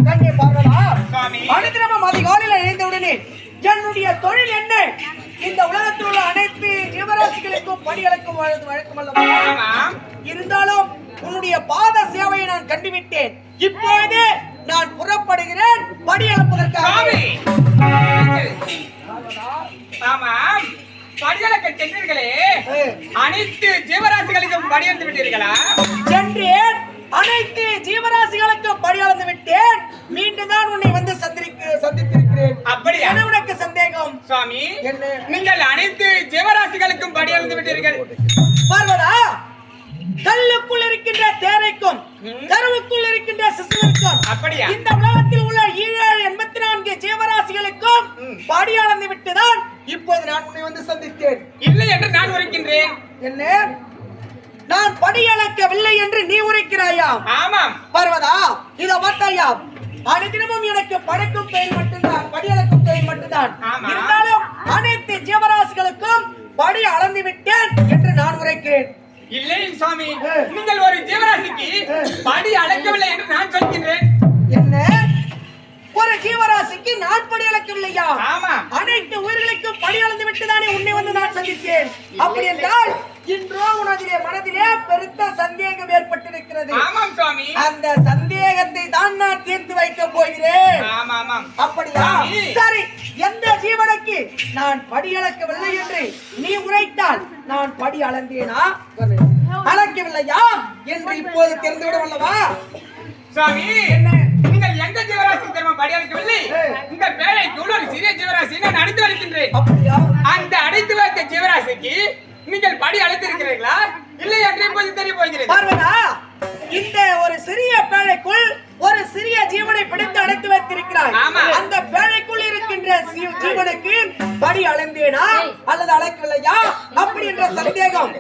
கண்ணே பார்வதா, அனுதினமும் அதிகாலையில் எழுந்தவுடனே என்னுடைய தொழில் என்ன? இந்த உலகத்தில் உள்ள அனைத்து ஜீவராசிகளுக்கும் படியளக்கும் வழக்கம் அல்லவா? இருந்தாலும் உன்னுடைய பாத சேவையை நான் கண்டுவிட்டேன். இப்பொழுது நான் புறப்படுகிறேன் படியளப்பதற்காக. படியளக்க சென்றீர்களே, அனைத்து ஜீவராசிகளுக்கும் படியளந்து விட்டீர்களா? சென்றேன், அனைத்து ஜீவராசிகளுக்கும் படியளந்து விட்டேன். மீண்டும் தான் உன்னை வந்து சந்தித்திருக்கிறேன். அப்படியா? உனக்கு சந்தேகம்? சுவாமி, என்ன? நீங்கள் அனைத்து ஜீவராசிகளுக்கும் படியளந்து விட்டீர்கள். பார்வதா, கல்லுக்குள் இருக்கின்ற தேரைக்கும் கருவுக்குள் இருக்கின்ற சிசுவிற்கும், அப்படியா? இந்த உலகத்தில் உள்ள 784 ஜீவராசிகளுக்கும் படி அளந்து விட்டுதான் இப்போது நான் உன்னை வந்து சந்தித்தேன். இல்லை என்று நான் உரைக்கின்றேன். என்ன? நான் படி அளக்கவில்லை என்று நீ உரைக்கிறாயா? ஆமாம். பார்வதா, இத பார்த்தாயா, அனுதினமும் எனக்கு படைக்கும் பெயர் மட்டும்தான், படி அளக்கும் பெயர் மட்டும்தான். இருந்தாலும் அனைத்து ஜீவராசிகளுக்கும் படி அளந்து விட்டேன் என்று நான் உரைக்கிறேன். இல்லை சுவாமி, நீங்கள் ஒரு ஜீவராசிக்கு படி அளக்கவில்லை என்று நான் சொல்கின்றேன். என்ன? ஒரு ஜீவராசிக்கு நான் படி அளக்கவில்லையா? ஆமா. அனைத்து உயிர்களுக்கும் படி அளந்து விட்டுதானே உன்னை வந்து நான் சந்தித்தேன். அப்படி என்றால் இன்றோ உனதிலே மனதிலே பெருத்த சந்தேகம் ஏற்பட்டிருக்கிறது. ஆமாம் சுவாமி. அந்த சந்தேகத்தை தான் நான் தீர்த்து வைக்க போகிறேன். ஆமாம். அப்படியா? சரி, எந்த ஜீவனுக்கு நான் படி அளக்கவில்லை என்று நீ உரைத்தால் நான் படி அளந்தேனா அளக்கவில்லையா என்று இப்போது தெரிந்துவிடும் அல்லவா? சுவாமி, நீங்கள் எந்த ஜீவராசி தெரியுமா படி அளக்கவில்லை? இந்த பேரை ஒரு சிறிய ஜீவராசி நான் அடைத்து வைக்கின்றேன். அப்படியா? அந்த அடைத்து வைத்த ஜீவராசிக்கு நீங்கள் படி அழைத்திருக்கிறீர்களா இல்லை என்று இப்போது தெரிய போகிறது. பார்வதா, இந்த ஒரு சிறிய பேழைக்குள் ஒரு சிறிய ஜீவனை பிடித்து அடைத்து வைத்திருக்கிறாய். அந்த பேழைக்குள் இருக்கின்ற ஜீவனுக்கு படி அளந்தேனா அல்லது அளக்கவில்லையா அப்படி என்ற சந்தேகம்.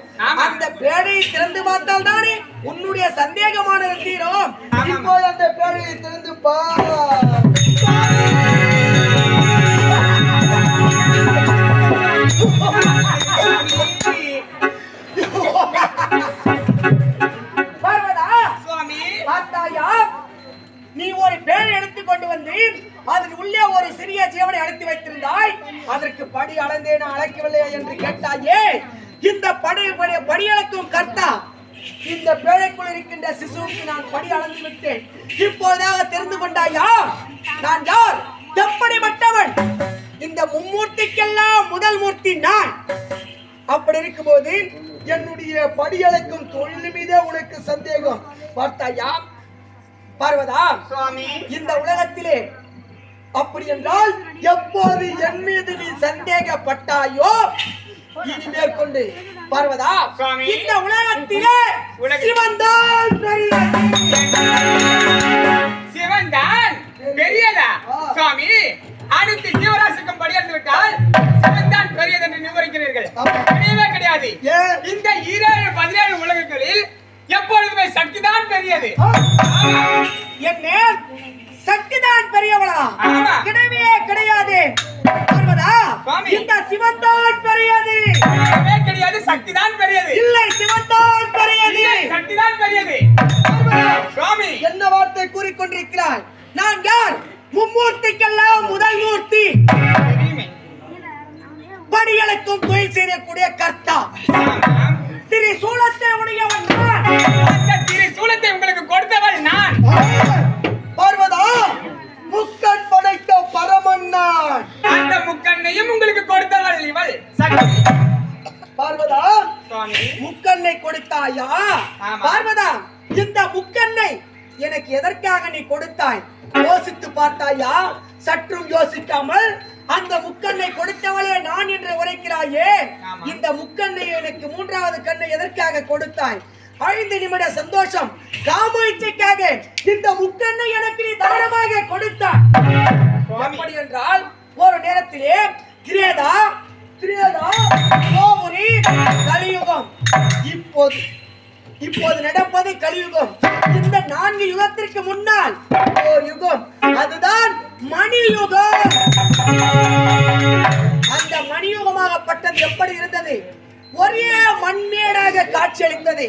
அந்த பேழையை திறந்து பார்த்தால் தானே உன்னுடைய சந்தேகமானது தீரும். இப்போது அந்த பேழையை திறந்து பார். நீ ஒரு பேழை எடுத்துக் கொண்டு வந்து அதன் உள்ளே ஒரு சிறிய ஜீவனை அழைத்து வைத்திருந்தாய். அதற்கு படி அளந்தேனா அழைக்கவில்லையா என்று கேட்டாயே. இந்த படி அளக்கும் கர்த்தா இந்த பேழைக்குள் இருக்கின்ற சிசுவுக்கு நான் படி அளந்து விட்டேன். இப்போதாக தெரிந்து கொண்டாயா நான் யார், எப்படிப்பட்டவன்? இந்த மும்மூர்த்திக்கெல்லாம் முதல் மூர்த்தி நான். அப்படி இருக்கும்போது என்னுடைய படி அளக்கும் தொழில் மீதே உனக்கு சந்தேகம். பார்த்தாயா பார்வதா, சுவாமி, இந்த உலகத்திலே அப்படி என்றால் எப்போது என் மீது நீ சந்தேகப்பட்டாயோ இனி மேற்கொண்டு பார்வதா, இந்த உலகத்திலே சிவன்தான் சிவன்தான் பெரியதா? சுவாமி, அனைத்து ஜீவராசிக்கும் படியெடுத்து விட்டால் சிவன்தான் பெரியது என்று நிர்வகிக்கிறீர்கள். கிடையவே கிடையாது. இந்த 17 உலகங்களில் எப்பொழுதுமே சக்திதான் பெரியது. என்ன? சக்திதான் பெரியவளா? கிடையவே கிடையாது. பார்வதா, இந்த சிவன்தான் பெரியது. கிடையவே கிடையாது, சக்திதான் பெரியது. இல்லை, சிவன்தான் பெரியது, சக்திதான் பெரியது. சுவாமி, என்ன வார்த்தை கூறிக்கொண்டிருக்கிறாய்? நான் யார்? மும்மூர்த்திக்கெல்லாம் முதல் மூர்த்தி, படியளக்கும் தொழில் செய்யக்கூடிய கர்த்தா, திரிசூலத்தை உடையவன் நான். அந்த திரிசூலத்தை உங்களுக்கு கொடுத்தவள் நான். பார்வதா, முக்கண் படைத்த பரமன் நான். அந்த முக்கண்ணையும் உங்களுக்கு கொடுத்தவள் இவள் சக்தி. பார்வதா, முக்கண்ணை கொடுத்தாயா? பார்வதா, இந்த முக்கண்ணை எனக்கு எதற்காக நீ கொடுத்தாய்? யோசித்து பார்த்தாயா? சற்றும் யோசிக்காமல் அந்த முக்கண்ணை கொடுத்தவளே நான் என்று உரைக்கிறாயே. இந்த முக்கண்ணை எனக்கு மூன்றாவது கண்ணை எதற்காக கொடுத்தாய்? 5 நிமிட சந்தோஷம் காம இச்சைக்காக இந்த முக்கண்ணை எனக்கு நீ தாராளமாக கொடுத்தாய். எப்படி என்றால் ஒரு நேரத்திலே கிரேதா கோமுரி கலியுகம். இப்போது நடப்பது கலியுகம். இந்த 4 யுகத்திற்கு முன்னால் ஒரு யுகம், அதுதான் மணியுகம். அந்த மணியுகமாகப்பட்டது எப்படி இருந்தது? ஒரே மண்மேடாக காட்சியளித்தது.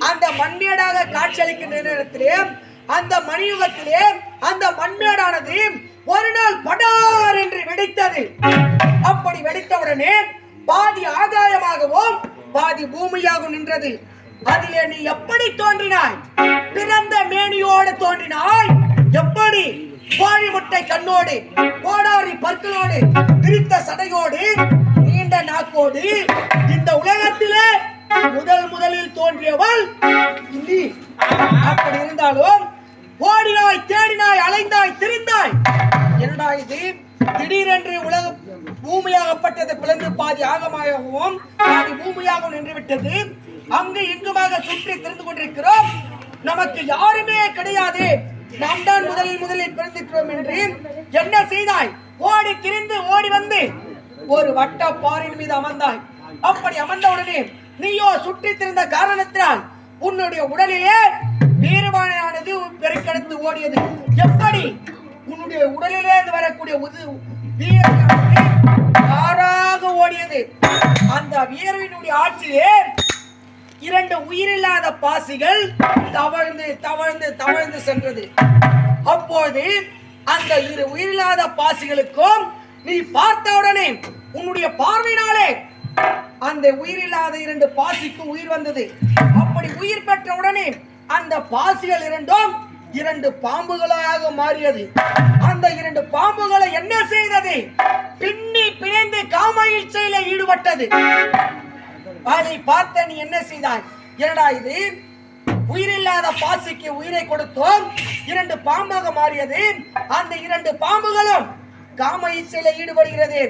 அந்த மண்மேடாக காட்சியளிக்கின்ற நேரத்திலே அந்த மணியுகத்திலே அந்த மண்மேடானது ஒரு நாள் படார் என்று வெடித்தது. அப்படி வெடித்தவுடனே பாதி ஆகாயமாகவும் பாதி பூமியாகவும் நின்றது. அதிலே நீ எப்படி தோன்றினாய்? பிறந்த மேனியோடு தோன்றினாய். எப்படி? கோழி முட்டை கண்ணோடு, கோடாரி பற்களோடு, விரித்த சடையோடு, நீண்ட நாக்கோடு, இந்த உலகத்திலே முதலில் தோன்றியவள் நீ. அப்படி இருந்தாலும் ஓடினாய், தேடினாய், அலைந்தாய், திரிந்தாய். என்னடா இது? திடீரென்று உலக பூமியாகப்பட்டது பிளந்து பாதி ஆகமாகவும் பாதி பூமியாகவும் நின்று விட்டது. அங்கு இங்குமாக சுற்றி திரிந்து கொண்டிருக்கிறோம். நமக்கு யாருமே கிடையாது. நாம் தான் முதலில் பிறந்திருக்கிறோம் என்று என்ன செய்தாய்? ஓடி திரிந்து ஓடி வந்து ஒரு வட்ட பாறையின் மீது அமர்ந்தாய். அப்படி அமர்ந்தவுடனே நீயோ சுற்றி திரிந்த காரணத்தினால் உன்னுடைய உடலிலே வீரவானானது பெருக்கெடுத்து ஓடியது. எப்படி? உன்னுடைய உடலிலே வரக்கூடிய ஆறாக ஓடியது. அந்த வீரவினுடைய ஆட்சியே 2 உயிரில்லாத பாசிகள் தவழ்ந்து சென்றது. அப்போது அந்த 2 உயிரில்லாத பாசிகளுக்கும் நீ பார்த்தவுடனே உன்னுடைய பார்வையினாலே அந்த உயிரில்லாத 2 பாசிக்கு உயிர் வந்தது. அப்படி உயிர் பெற்ற உடனே அந்த பாசிகள் 2 பாம்புகளாக மாறியது. அந்த 2 பாம்புகளை என்ன செய்தது? பின்னி பிணைந்து காம இச்சையில ஈடுபட்டது. அதை பார்த்த நீ என்ன செய்தாய்? என்னடா இது? உயிரில்லாத பாசிக்கு உயிரை கொடுத்தோம், 2 பாம்பாக மாறியது. அந்த 2 பாம்புகளும் காம இச்சையில ஈடுபடுகிறது.